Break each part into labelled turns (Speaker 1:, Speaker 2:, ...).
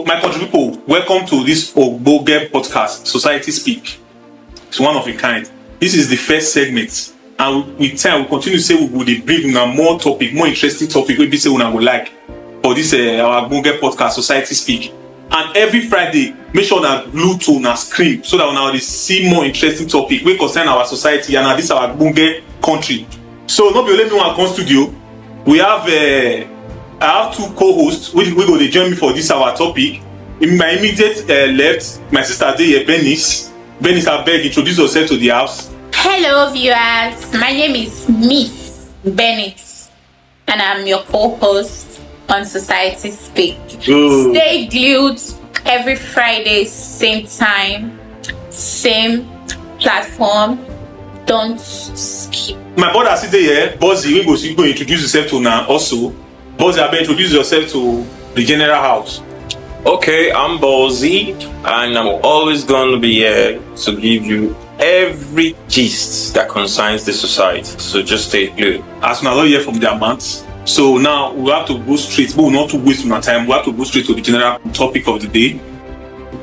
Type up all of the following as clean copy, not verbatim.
Speaker 1: My country people, welcome to this Ogboge podcast, Society Speak. It's one of a kind. This is the first segment, and with time we continue to say we will bring now more interesting topic. We be say we will like for this our Ogboge podcast, Society Speak. And every Friday, make sure that glue to na screen so that we now see more interesting topic we concern our society and this our Ogboge country. So not be only me one come studio. We have I have two co-hosts we go to join me for this our topic. In my immediate left, my sister there, Bernice. Bernice, I beg, introduce yourself to the house.
Speaker 2: Hello viewers, my name is Miss Bernice and I'm your co-host on Society Speak.
Speaker 1: Ooh.
Speaker 2: Stay glued every Friday, same time, same platform. Don't skip.
Speaker 1: My brother sit there, Bozzy, we go introduce yourself to now also. Bozzy, I beg, introduce yourself to the general house.
Speaker 3: Okay, I'm Bozzy, and I'm always going to be here to give you every gist that concerns the society. So just stay glued.
Speaker 1: As we are not here from their mouths, so now we have to go straight, but we not to waste our time. We have to go straight to the general topic of the day.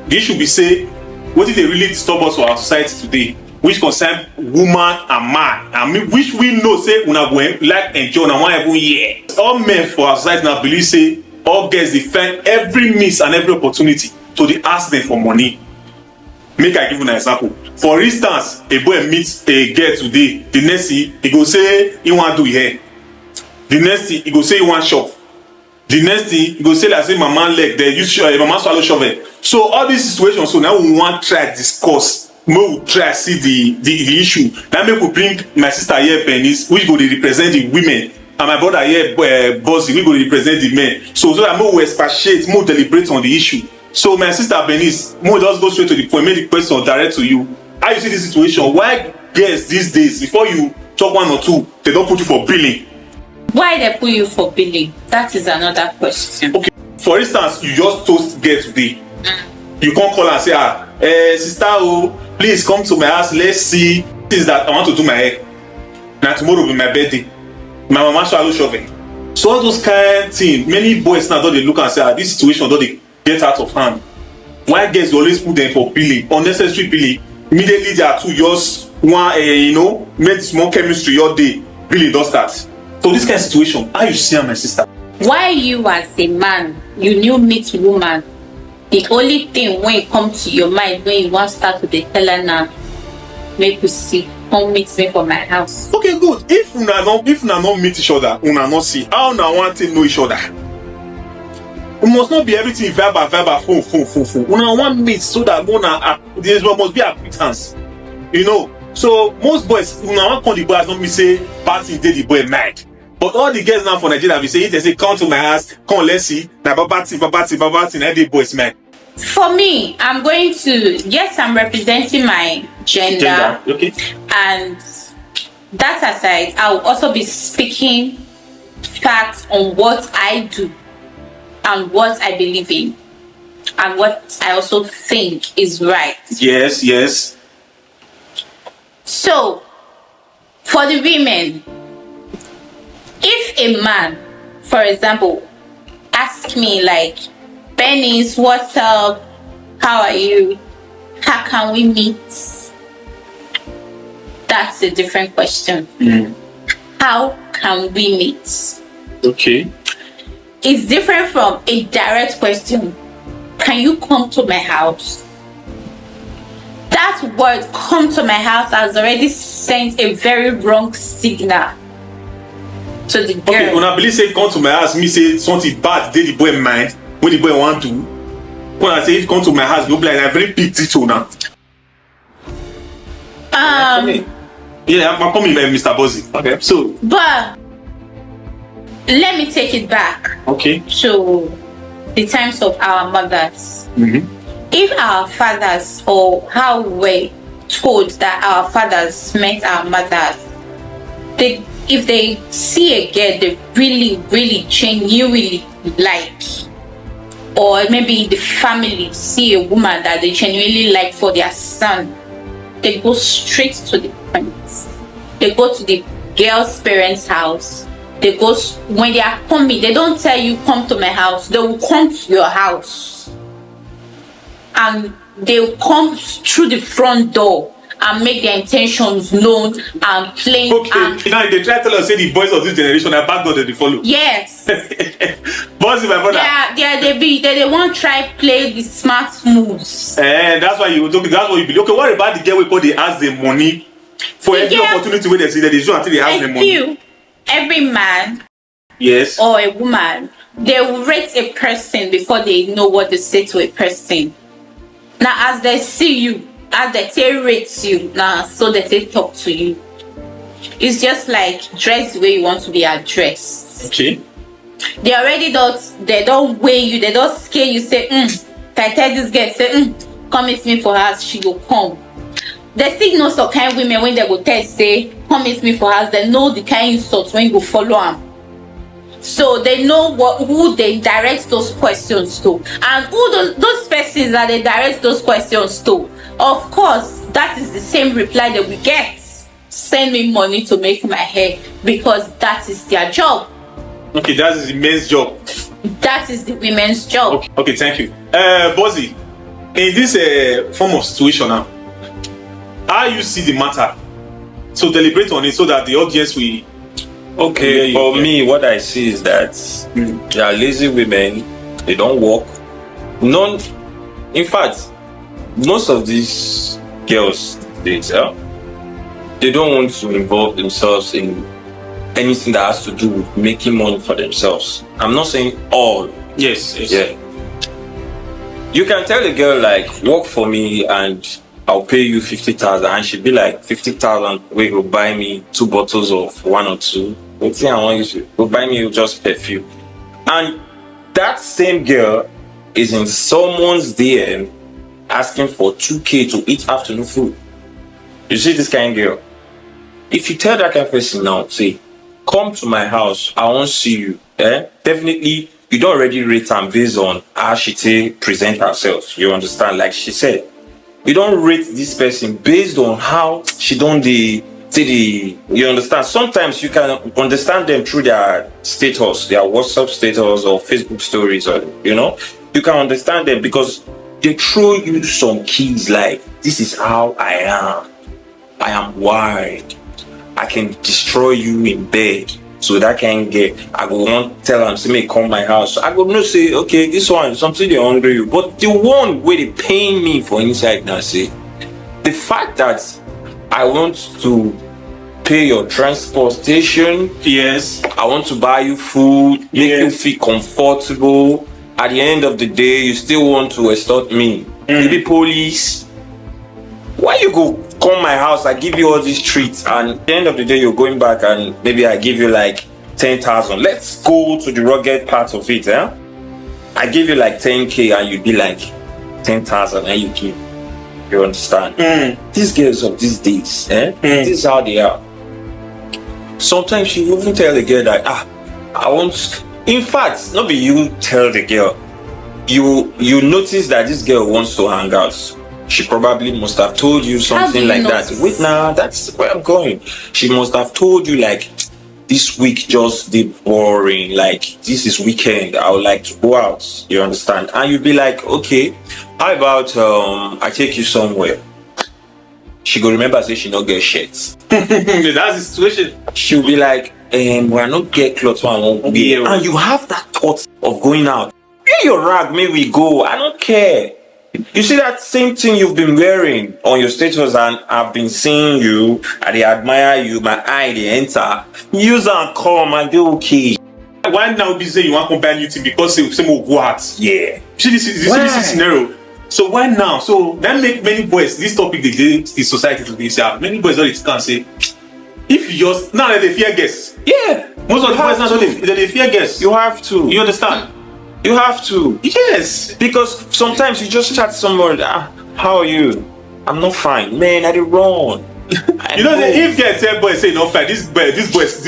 Speaker 1: This should be say, what did they really disturb us for our society today? Which concern woman and man. I mean, which we know say una go like enjoy na one every year. All men for our society now believe say all girls defend every means and every opportunity to dey ask them for money. Make I give you an example. For instance, a boy meets a girl today, the next thing he go say he wan do hair. The next thing he go say he wan shop. The next thing he go say like say mama leg dey use mama swallow shovel. So all these situations, so now we wan try discuss. Make we try see the issue. Now make we bring my sister here, Bernice, which go dey represent the women, and my brother here, Bozzy, we go dey represent the men. So that make we expatiate, more deliberate on the issue. So my sister Bernice, more just go straight to the point. Make the question direct to you. How you see this situation? Why girls these days, before you talk one or two, they don't put you for billing?
Speaker 2: Why they put you for billing? That is another question.
Speaker 1: Okay. For instance, you just toast girl today. You can't call and say, sister, oh, please come to my house. Let's see. Things that I want to do my hair. Now tomorrow will be my birthday. My mama swallow shovel. So all those kind of things, many boys now don't they look and say, this situation don't they get out of hand. Why girls always put them for billing, unnecessary billing? Immediately they are 2 years, one, make small chemistry your day. Billing don't start. So this kind of situation, how you see my sister?
Speaker 2: Why you as a man, you new meet woman, the only thing when it comes to your mind when you want to start with the tell her now, make you see, come meet me for my house.
Speaker 1: Okay, good. If una not meet each other, una not see how una want to know each other. It must not be everything verbal, phone. Una want meet so that there must be acquaintance. So most boys, una want call the boys don't be say party day the boy mad. But all the girls now for Nigeria be say, they say come to my house, come let's see. Now babati, now the boys mad.
Speaker 2: For me, I'm going to, yes, I'm representing my gender.
Speaker 1: Okay.
Speaker 2: And that aside, I will also be speaking facts on what I do and what I believe in and what I also think is right.
Speaker 1: Yes.
Speaker 2: So, for the women, if a man, for example, ask me like, Bernice, what's up? How are you? How can we meet? That's a different question. How can we meet?
Speaker 1: Okay.
Speaker 2: It's different from a direct question. Can you come to my house? That word, come to my house, has already sent a very wrong signal to the girl.
Speaker 1: Okay, when I believe say come to my house, me say something bad, they the boy mind. When the boy want to, when I say if come to my house, go be like a very big detail now. Yeah, I'm coming, Mr. Bozzy. Okay, so.
Speaker 2: But let me take it back.
Speaker 1: Okay.
Speaker 2: To the times of our mothers. If our fathers, or how we're told that our fathers met our mothers, if they see a girl they really genuinely like, or maybe the family see a woman that they genuinely like for their son, they go straight to the point. They go to the girl's parents' house. When they are coming, they don't tell you come to my house. They will come to your house. and they'll come through the front door and make their intentions known and plain.
Speaker 1: Okay, now they try to tell us say the boys of this generation are back door they follow.
Speaker 2: Yes.
Speaker 1: Bossy, my brother.
Speaker 2: They won't try play the smart moves.
Speaker 1: That's why you talk. That's what you believe. Okay, what about the girl we call they ask the money for every opportunity where they see that they do until they ask the money?
Speaker 2: Every man,
Speaker 1: yes,
Speaker 2: or a woman, they will rate a person before they know what to say to a person. Now, as they see you, as they rate you, now so that they talk to you. It's just like dress the way you want to be addressed.
Speaker 1: Okay.
Speaker 2: They don't weigh you, they don't scare you, say, if I tell this girl, say, come meet me for house, she will come. They still know some kind of women when they go tell, say, come meet me for house, they know the kind of insults when you go follow them. So they know who they direct those questions to. And who those persons that they direct those questions to. Of course, that is the same reply that we get. Send me money to make my hair, because that is their job.
Speaker 1: Okay, that is the men's job.
Speaker 2: That is the women's job.
Speaker 1: Okay, thank you. Bossy, in this form of situation now, how you see the matter? So deliberate on it so that the audience will.
Speaker 3: Okay, for me, what I see is that they are lazy women. They don't work. In fact, most of these girls, they don't want to involve themselves in anything that has to do with making money for themselves. I'm not saying all.
Speaker 1: Yes.
Speaker 3: Yeah. You can tell a girl like, work for me and I'll pay you 50,000, and she'll be like, 50,000, wait, go buy me 2 bottles of 1 or 2. What's the I want you to go buy me just perfume. And that same girl is in someone's DM asking for 2K to eat afternoon food. You see this kind of girl? If you tell that kind of person now, say, come to my house, I won't see you. Definitely, you don't already rate her based on how she present herself. You understand? Like she said, you don't rate this person based on how she don't you understand? Sometimes you can understand them through their status, their WhatsApp status or Facebook stories, or you can understand them because they throw you some keys like, this is how I am. I am wild. I can destroy you in bed. So that can get, I go want tell them, say me come my house. So I go no say, okay, this one, something they hungry you. But the one where they paying me for inside now, say, the fact that I want to pay your transportation,
Speaker 1: yes,
Speaker 3: I want to buy you food, make you feel comfortable. At the end of the day, you still want to extort me. Maybe police. Why you go come my house, I give you all these treats, and at the end of the day you're going back and maybe I give you like 10,000. Let's go to the rugged part of it. I give you like 10K and you'd be like 10,000 and you give. You understand? These girls of these days, this is how they are. Sometimes you even tell the girl that I want, in fact, not be you tell the girl, you notice that this girl wants to hang out. She probably must have told you something like that. Wait, now that's where I'm going. She must have told you like, this week just did boring. Like, this is weekend. I would like to go out. You understand? And you'd be like, okay, how about I take you somewhere? She go remember say she not get shirts.
Speaker 1: That's the situation.
Speaker 3: She'll be like, we're not get clothes one won't be. And you have that thought of going out. Wear your rag, may we go. I don't care. You see that same thing you've been wearing on your status and I've been seeing you, and they admire you, my eye they enter. Use and come and do okay.
Speaker 1: Why now be saying you want to compare new thing because some will go out?
Speaker 3: Yeah.
Speaker 1: See this scenario. So why now? So that make many boys, this topic they did the society to this, many boys already can say, if you just now they fear guests.
Speaker 3: Yeah.
Speaker 1: Most of the boys now they fear guests.
Speaker 3: You have to.
Speaker 1: You understand?
Speaker 3: You have to.
Speaker 1: Yes.
Speaker 3: Because sometimes you just chat someone, how are you? I'm not fine. Man, I did wrong.
Speaker 1: If girls tell boys say not fine, this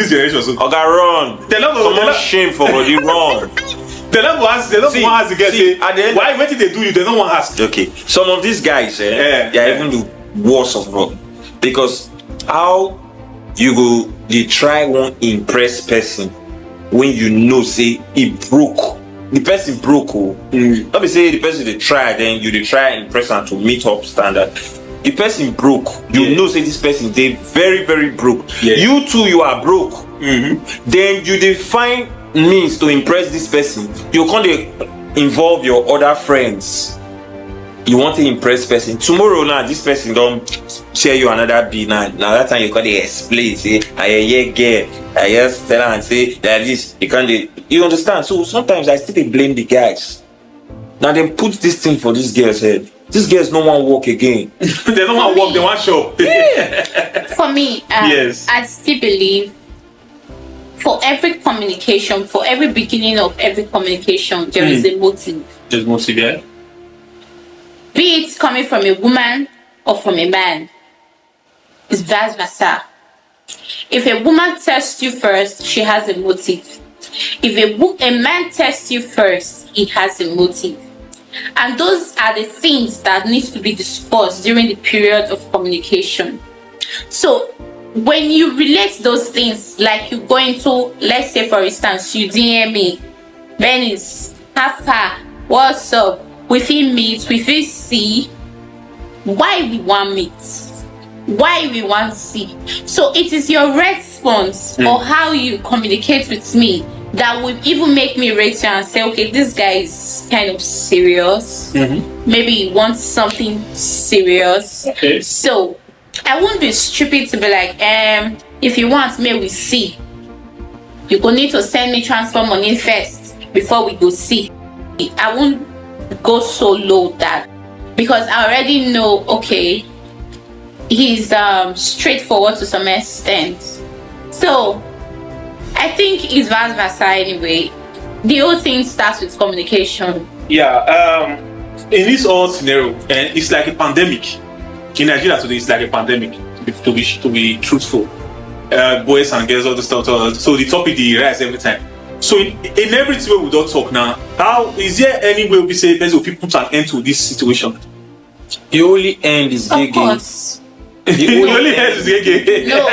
Speaker 1: generation so
Speaker 3: I got run.
Speaker 1: They're not
Speaker 3: shame for what you wrong.
Speaker 1: They're not going to ask the girl say, why did they do you? They don't want to ask.
Speaker 3: Okay. Some of these guys, they are even the worst of all. Because how you go, they try one impress person when you know say he broke. the person broke. Let me say the person they try, then you they try and press am to meet up standard. The person broke. You know say this person they very very broke. You too you are broke. Then you dey find means to impress this person. You can't involve your other friends. You want to impress person. Tomorrow now this person don't share you another B now. Now that time you can't explain. Say I girl. I just tell her and say that this you can't. You understand? So sometimes I still blame the guys. Now they put this thing for this girl's head. This girls no one walk again.
Speaker 1: They don't want to walk. They want show.
Speaker 2: For me,
Speaker 1: yes.
Speaker 2: I still believe for every communication, for every beginning of every communication, there is a motive.
Speaker 1: There's motive, yeah.
Speaker 2: Be it coming from a woman or from a man, it's vice versa. If a woman tests you first, she has a motive. If a man tests you first, he has a motive. And those are the things that needs to be discussed during the period of communication. So when you relate those things, like you go into, let's say for instance, you DM me, Venice, how far, what's up, we feel meet, we feel see, why we want meet, why we want see. So it is your response or how you communicate with me that would even make me rate you and say, okay, this guy is kind of serious. Maybe he wants something serious.
Speaker 1: Okay.
Speaker 2: So I won't be stupid to be like, if you want, may we see. You go need to send me transfer money first before we go see. I won't go so low that, because I already know, okay, he's straightforward to some extent. So I think it's vice versa anyway. The whole thing starts with communication.
Speaker 1: Yeah. In this whole scenario, and it's like a pandemic. In Nigeria today, it's like a pandemic. To be truthful, boys and girls, all the stuff. So the topic they rise every time. So in every way we don't talk now. How is there any way we say there's people put an end to this situation?
Speaker 3: The only end is
Speaker 2: Of
Speaker 3: gay.
Speaker 2: course.
Speaker 1: The only end is gay.
Speaker 2: No.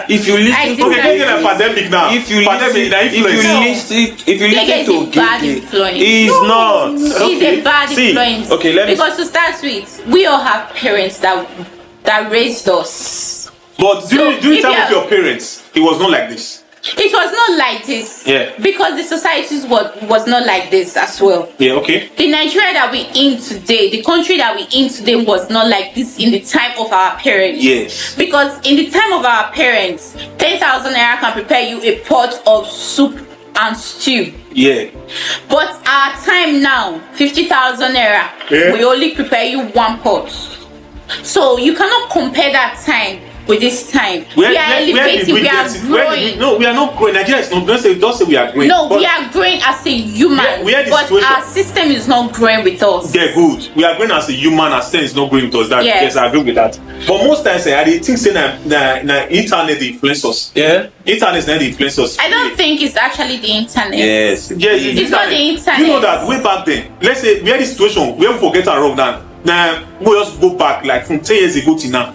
Speaker 3: If you listen to
Speaker 1: Okay, gay is a pandemic now.
Speaker 3: if you
Speaker 1: pandemic,
Speaker 3: listen to
Speaker 2: Gege is a bad influence.
Speaker 3: it's not.
Speaker 2: It's a bad
Speaker 3: See,
Speaker 2: influence.
Speaker 3: okay, let me
Speaker 2: because to start with, we all have parents that raised us.
Speaker 1: But during
Speaker 2: if
Speaker 1: time
Speaker 2: you
Speaker 1: of your parents, it was not like this.
Speaker 2: It was not like this.
Speaker 1: Yeah.
Speaker 2: Because the society was not like this as well.
Speaker 1: Yeah, okay.
Speaker 2: The Nigeria that we in today, the country that we in today was not like this in the time of our parents.
Speaker 1: Yes.
Speaker 2: Because in the time of our parents, 10,000 naira can prepare you a pot of soup and stew.
Speaker 1: Yeah.
Speaker 2: But our time now, 50,000 naira, we only prepare you one pot. So you cannot compare that time with this time. We are elevating, we are growing.
Speaker 1: No, we are not growing. Nigeria is not. Don't say we are growing.
Speaker 2: No, we are growing as a human. But our system is not growing with us.
Speaker 1: They're good. We are growing as a human. Our system is not growing with us. That,
Speaker 2: Yes.
Speaker 1: yes, I agree with that. But most times, I think say that internet influence us.
Speaker 3: Yeah.
Speaker 1: Internet is not the influence us.
Speaker 2: I don't think it's actually the internet.
Speaker 3: Yes.
Speaker 1: Yeah,
Speaker 2: It's not the internet.
Speaker 1: You know that way back then. Let's say we had this situation where we forget our wrong now. Now we just go back like from 10 years ago to now.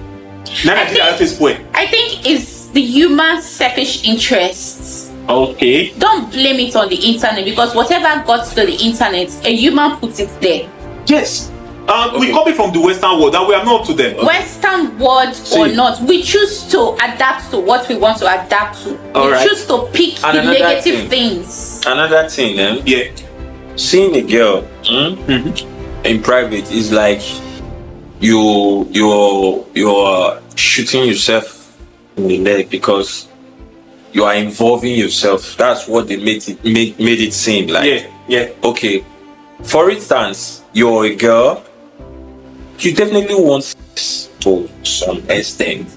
Speaker 1: Now Nigeria is point.
Speaker 2: I think it's the human selfish interests.
Speaker 1: Okay.
Speaker 2: Don't blame it on the internet, because whatever got to the internet, a human put it there.
Speaker 1: Yes. We copy from the Western world and we are not up to them.
Speaker 2: Western world or not, we choose to adapt to what we want to adapt to. We choose to pick the negative things.
Speaker 3: Another thing,
Speaker 1: Yeah.
Speaker 3: seeing a girl in private is like you're shooting yourself in the leg, because you are involving yourself. That's what they made it seem like.
Speaker 1: Yeah.
Speaker 3: Okay. For instance, you're a girl, you definitely want sex to some extent.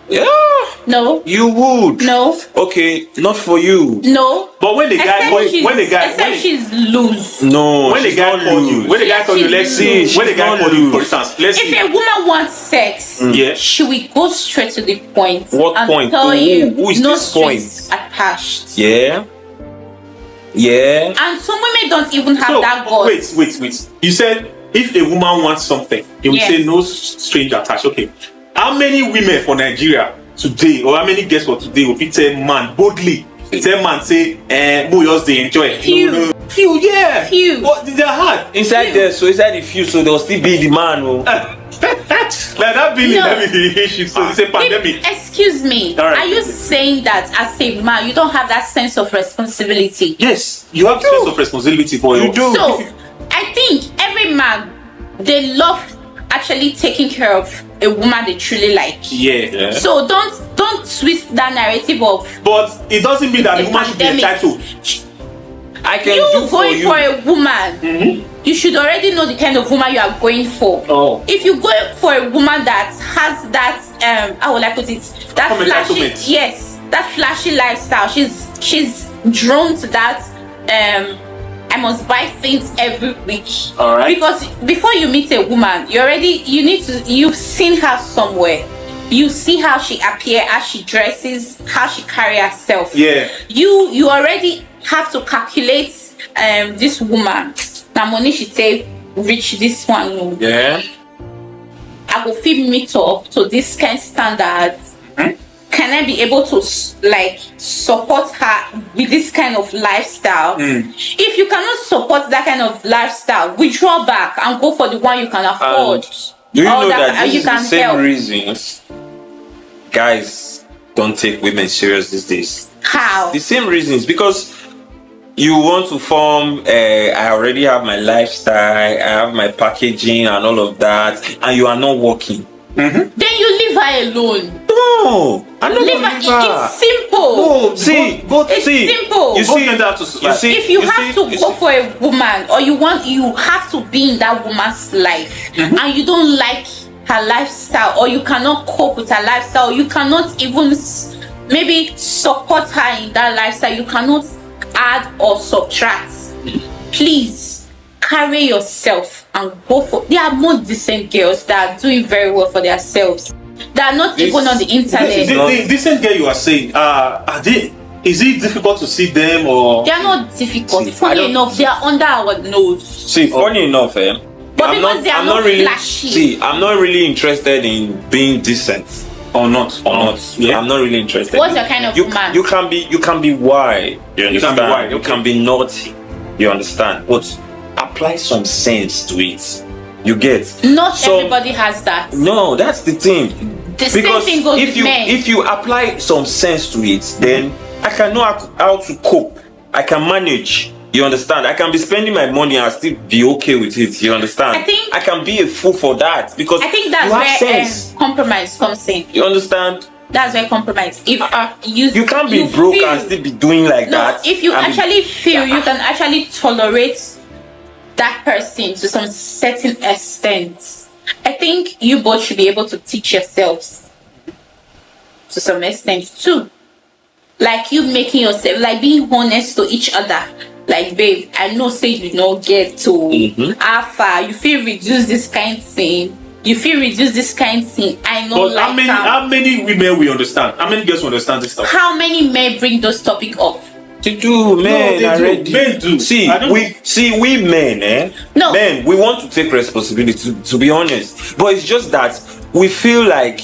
Speaker 3: Yeah.
Speaker 2: No.
Speaker 3: You would.
Speaker 2: No.
Speaker 3: Okay, not for you.
Speaker 2: No.
Speaker 1: But when the guy
Speaker 2: except she's loose.
Speaker 3: No.
Speaker 1: when the guy called you, when the guy called you, let's see. When the guy called you, for instance, let's
Speaker 2: If
Speaker 1: see.
Speaker 2: a woman wants sex, she will go straight to the point.
Speaker 3: What
Speaker 2: and
Speaker 3: point?
Speaker 2: Tell you
Speaker 3: Who is
Speaker 2: no
Speaker 3: this point?
Speaker 2: strings attached.
Speaker 3: Yeah.
Speaker 2: And some women don't even have that guts.
Speaker 1: Wait. You said if a woman wants something, you will say no string attached. Okay. How many women for Nigeria today, or how many girls for today will be tell man boldly, Tell man say, who just they enjoy.
Speaker 2: Few.
Speaker 1: Few, yeah.
Speaker 2: Few.
Speaker 1: But they're hard.
Speaker 3: Inside there, so inside the few, so there'll still be the man. Oh.
Speaker 1: Like that billing,
Speaker 2: No.
Speaker 1: that be the issue. So it's a pandemic.
Speaker 2: Excuse me.
Speaker 1: All right.
Speaker 2: Are you saying that as a man you don't have that sense of responsibility?
Speaker 1: Yes, you have sense of responsibility for
Speaker 3: You do.
Speaker 2: So I think every man, they love actually taking care of a woman they truly like.
Speaker 1: Yeah.
Speaker 2: So don't twist that narrative of
Speaker 1: But it doesn't mean that the
Speaker 2: It's a
Speaker 1: woman should be
Speaker 2: pandemic.
Speaker 1: entitled.
Speaker 3: I can
Speaker 2: you
Speaker 3: do for
Speaker 2: going
Speaker 3: you.
Speaker 2: for a woman. You should already know the kind of woman you are going for.
Speaker 1: Oh.
Speaker 2: If you go for a woman that has that how would I put it? That
Speaker 1: Come
Speaker 2: flashy,
Speaker 1: entitlement.
Speaker 2: yes, that flashy lifestyle. She's drawn to that. I must buy things every week.
Speaker 1: All right.
Speaker 2: Because before you meet a woman, you've seen her somewhere. You see how she appears, how she dresses, how she carry herself.
Speaker 1: Yeah.
Speaker 2: You already have to calculate this woman. Now money she say reach this one. Oh.
Speaker 3: Yeah.
Speaker 2: I go fit meet up to this kind of standards. Can I be able to like support her with this kind of lifestyle? If you cannot support that kind of lifestyle, withdraw back and go for the one you can afford.
Speaker 3: Do you
Speaker 2: Or
Speaker 3: know that this
Speaker 2: you
Speaker 3: is the
Speaker 2: can
Speaker 3: same
Speaker 2: help.
Speaker 3: reasons guys don't take women serious these days?
Speaker 2: How?
Speaker 3: The same reasons, because you want to form I already have my lifestyle, I have my packaging and all of that, and you are not working.
Speaker 2: Then you leave her alone.
Speaker 3: No, I'm not
Speaker 2: Leave
Speaker 3: gonna
Speaker 2: her.
Speaker 3: leave her.
Speaker 2: It's simple.
Speaker 1: No,
Speaker 3: See,
Speaker 1: but
Speaker 2: It's
Speaker 3: see,
Speaker 2: simple.
Speaker 3: you
Speaker 1: both
Speaker 3: see,
Speaker 1: men have to
Speaker 3: you
Speaker 1: survive.
Speaker 3: see,
Speaker 2: If you have
Speaker 3: see,
Speaker 2: to go for a woman, or you have to be in that woman's life, and you don't like her lifestyle, or you cannot cope with her lifestyle, you cannot even maybe support her in that lifestyle, you cannot add or subtract. Please carry yourself and go for. There are more decent girls that are doing very well for themselves. They are not even on the internet.
Speaker 1: The decent girl you are saying, are they? Is it difficult to see them or?
Speaker 2: They are not difficult.
Speaker 3: See, I
Speaker 2: Funny
Speaker 3: don't-
Speaker 2: enough, they are under our nose.
Speaker 3: See, funny enough,
Speaker 2: But because they are
Speaker 3: I'm
Speaker 2: not
Speaker 3: really
Speaker 2: flashy.
Speaker 3: see. I'm not really interested in being decent
Speaker 1: Or not?
Speaker 3: or not.
Speaker 1: Yeah.
Speaker 3: I'm not really interested.
Speaker 2: What's your kind of
Speaker 3: you,
Speaker 2: woman?
Speaker 3: You can be wide. You
Speaker 1: You can
Speaker 3: understand?
Speaker 1: be wide,
Speaker 3: You
Speaker 1: okay.
Speaker 3: can be naughty. You understand? But apply some sense to it. You get?
Speaker 2: Not
Speaker 3: So-
Speaker 2: everybody has that.
Speaker 3: No, that's the thing.
Speaker 2: The same
Speaker 3: Because
Speaker 2: thing goes
Speaker 3: if
Speaker 2: with
Speaker 3: you
Speaker 2: men.
Speaker 3: if you apply some sense to it, then I can know how to cope. I can manage. You understand? I can be spending my money and still be okay with it. You understand?
Speaker 2: I think-
Speaker 3: I can be a fool for that because
Speaker 2: I think that's
Speaker 3: you have
Speaker 2: where
Speaker 3: sense.
Speaker 2: compromise comes in.
Speaker 3: You understand?
Speaker 2: That's where compromise. If
Speaker 3: You can't be broke
Speaker 2: feel-
Speaker 3: and still be doing like
Speaker 2: no,
Speaker 3: that.
Speaker 2: if you
Speaker 3: and be-
Speaker 2: actually feel you can actually tolerate that person to some certain extent, I think you both should be able to teach yourselves to some extent too. Like you making yourself, like being honest to each other. Like, babe, I know say you don't get to how far you feel reduce this kind thing. You feel reduce this kind thing. I know,
Speaker 1: But
Speaker 2: like
Speaker 1: how many women we understand? How many girls will understand this stuff?
Speaker 2: how many men bring those topic up?
Speaker 3: to do, men
Speaker 1: they do.
Speaker 3: already.
Speaker 1: Men do.
Speaker 3: See,
Speaker 1: I don't know.
Speaker 3: we men,
Speaker 2: No.
Speaker 3: men, we want to take responsibility. To be honest, but it's just that we feel like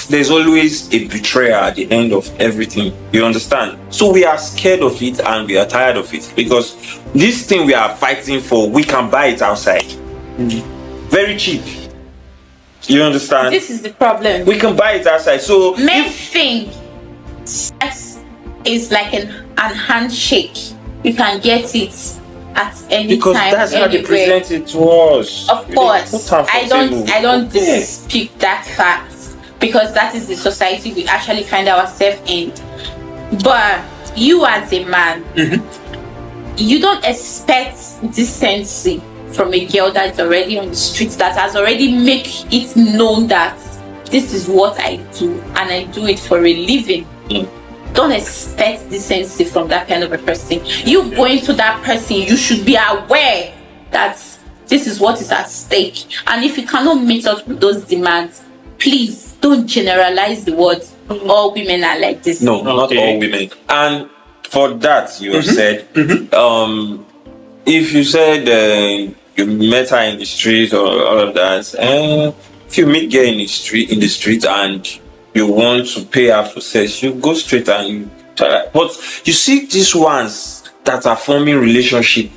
Speaker 3: there's always a betrayal at the end of everything. You understand? So we are scared of it and we are tired of it because this thing we are fighting for, we can buy it outside, very cheap. You understand?
Speaker 2: This is the problem.
Speaker 3: We can buy it outside. So
Speaker 2: Men
Speaker 3: if
Speaker 2: think sex is like an handshake. You can get it at any
Speaker 3: because
Speaker 2: time,
Speaker 3: that's how they
Speaker 2: anywhere.
Speaker 3: present it to us.
Speaker 2: Of
Speaker 3: They
Speaker 2: course,
Speaker 3: put am for
Speaker 2: I don't
Speaker 3: table. Yeah.
Speaker 2: dispute that fact because that is the society we actually find ourselves in. But you as a man, you don't expect decency from a girl that is already on the streets, that has already make it known that this is what I do and I do it for a living. Don't expect decency from that kind of a person. You going to that person, you should be aware that this is what is at stake. And if you cannot meet up with those demands, please don't generalize the words. All women are like this.
Speaker 3: No, not
Speaker 1: Okay.
Speaker 3: all women. And for that, you have said, if you said you met her in the street or all of that, if you meet girl in the street and you want to pay her for sex, you go straight and But you see these ones that are forming relationship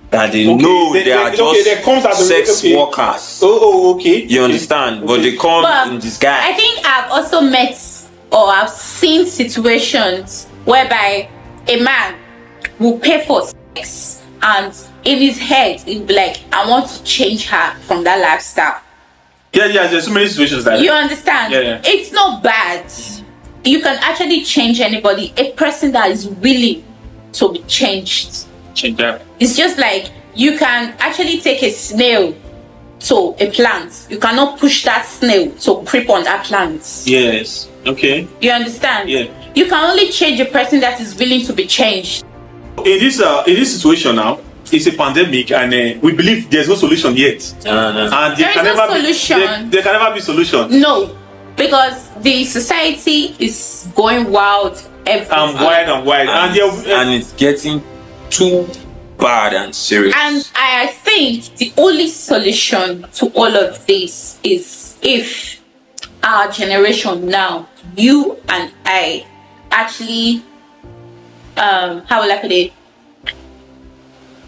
Speaker 3: that they
Speaker 1: Okay,
Speaker 3: know they are
Speaker 1: they comes as
Speaker 3: just
Speaker 1: a-
Speaker 3: sex
Speaker 1: okay.
Speaker 3: workers.
Speaker 1: Okay.
Speaker 3: You understand? But they come
Speaker 2: But
Speaker 3: in disguise.
Speaker 2: I think I've also met or I've seen situations whereby a man will pay for sex and in his head he'll be like, I want to change her from that lifestyle.
Speaker 1: Yeah, there's so many situations like
Speaker 2: You
Speaker 1: that.
Speaker 2: understand?
Speaker 1: Yeah.
Speaker 2: It's not bad. You can actually change anybody. A person that is willing to be changed.
Speaker 1: Change that.
Speaker 2: It's just like you can actually take a snail to a plant. You cannot push that snail to creep on that plant.
Speaker 1: Yes. Okay.
Speaker 2: You understand?
Speaker 1: Yeah.
Speaker 2: You can only change a person that is willing to be changed.
Speaker 1: In this situation now, it's a pandemic, and we believe there's no solution yet. And
Speaker 2: There is no solution.
Speaker 1: There can never be solution.
Speaker 2: No, because the society is going wild everywhere.
Speaker 1: And wide,
Speaker 3: and it's getting too bad and serious.
Speaker 2: And I think the only solution to all of this is if our generation now, you and I, actually, how will I put it,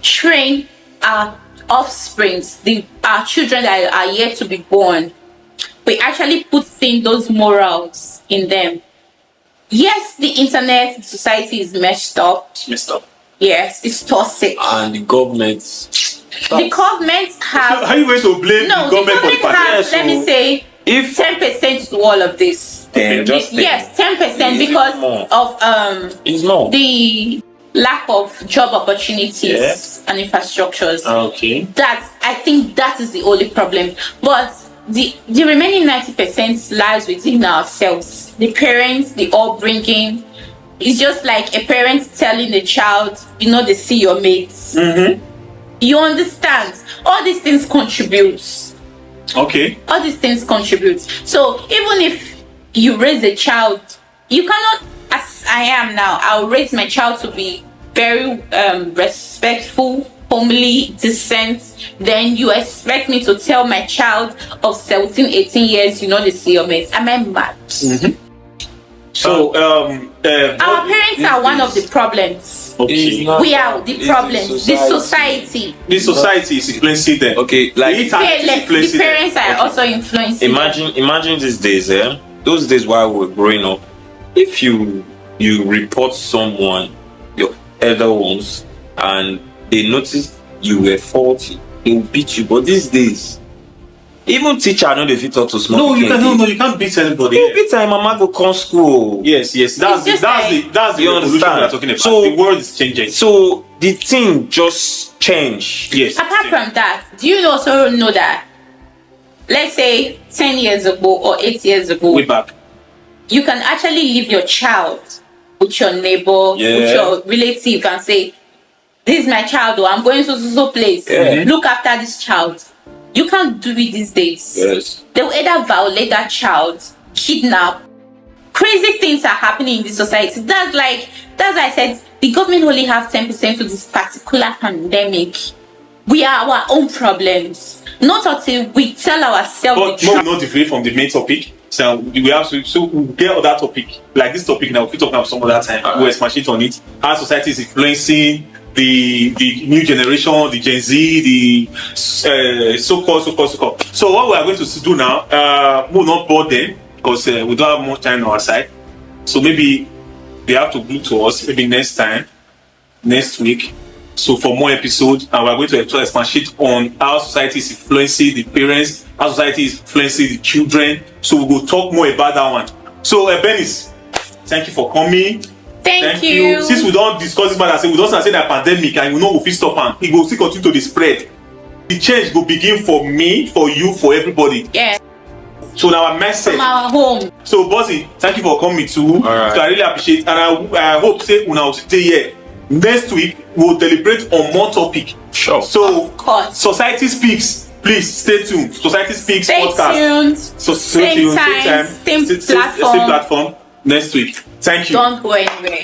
Speaker 2: train our offsprings, our children that are yet to be born. We actually put in those morals in them. Yes, the internet society is messed up.
Speaker 1: It's messed up.
Speaker 2: Yes, it's toxic.
Speaker 3: And the government.
Speaker 2: The government have.
Speaker 1: So how are you going to blame
Speaker 2: No,
Speaker 1: the government for the
Speaker 2: has,
Speaker 1: pandemic?
Speaker 2: let me say,
Speaker 3: If
Speaker 2: 10% to all of this.
Speaker 3: just
Speaker 2: Yes, 10%
Speaker 3: Is it
Speaker 2: because
Speaker 3: more?
Speaker 2: of
Speaker 3: it's more.
Speaker 2: the lack of job opportunities
Speaker 3: Yes.
Speaker 2: and infrastructures.
Speaker 1: Okay.
Speaker 2: I think that is the only problem. But the remaining 90% lies within ourselves. The parents, the upbringing. It's just like a parent telling the child, they see your mates.
Speaker 1: Mm-hmm.
Speaker 2: You understand? All these things contribute.
Speaker 1: Okay.
Speaker 2: All these things contribute. So even if you raise a child, you cannot, as I am now, I'll raise my child to be very respectful, homely, decent. Then you expect me to tell my child of 17, 18 years, they see your mates. Am I mad?
Speaker 1: Mm-hmm. So
Speaker 2: Our parents are one of the problems.
Speaker 1: okay.
Speaker 2: We are the problems. The society.
Speaker 1: This society is influencing them.
Speaker 3: Okay, like
Speaker 1: The internet is
Speaker 2: The
Speaker 1: influencing them.
Speaker 2: parents are also influencing.
Speaker 3: imagine these days, those days while we were growing up, if you report someone, your elder ones, and they notice you were faulty, they will beat you. But these days, even teacher know they fit talk to small
Speaker 1: No, you
Speaker 3: pikin.
Speaker 1: you can't beat anybody.
Speaker 3: You beat time mama go come school.
Speaker 1: Yes, that's the
Speaker 2: just like-
Speaker 1: that's the
Speaker 3: You
Speaker 1: revolution we are
Speaker 3: understand?
Speaker 1: talking about.
Speaker 3: So-
Speaker 1: the world is changing.
Speaker 3: So the thing just changed.
Speaker 1: Yes.
Speaker 2: Apart from that, do you also know that, let's say 10 years ago or 8 years ago,
Speaker 1: Way back.
Speaker 2: you can actually leave your child with your neighbor,
Speaker 3: Yeah.
Speaker 2: with your relative, and say, this is my child, or I'm going to so place.
Speaker 3: Yeah.
Speaker 2: Look after this child. You can't do it these days.
Speaker 3: Yes.
Speaker 2: They will either violate that child, kidnap. Crazy things are happening in this society. That's why I said the government only have 10% to this particular pandemic. We are our own problems. Not until we tell ourselves
Speaker 1: But
Speaker 2: the
Speaker 1: more
Speaker 2: truth.
Speaker 1: will not deviate from the main topic. So we have to we'll get other topic. Like this topic now, we'll talk about some other time. We'll smash it on it. How society is influencing the new generation, the Gen Z, the so-called. So what we are going to do now, we'll not bore them because we don't have much time on our side. So maybe they have to glue to us maybe next week. So for more episodes, and we're going to expand it on how society is influencing the parents, how society is influencing the children. So we will talk more about that one. So Benis, thank you for coming.
Speaker 2: Thank you.
Speaker 1: Since we don't discuss this matter, we don't say that pandemic and we know we fit stop am, it will still continue to dey spread. The change will begin for me, for you, for everybody.
Speaker 2: Yeah.
Speaker 1: So now our message.
Speaker 2: From our home.
Speaker 1: So Bossy, thank you for coming too.
Speaker 3: Alright.
Speaker 1: So I really appreciate, and I hope say una will stay here. Next week we'll deliberate on more topic.
Speaker 3: Sure.
Speaker 1: So
Speaker 2: Of course.
Speaker 1: Society Speaks. Please stay tuned. Society Speaks
Speaker 2: Stay
Speaker 1: podcast.
Speaker 2: tuned.
Speaker 1: So
Speaker 2: Same time, same platform.
Speaker 1: Same platform next week. Thank you.
Speaker 2: Don't go anywhere.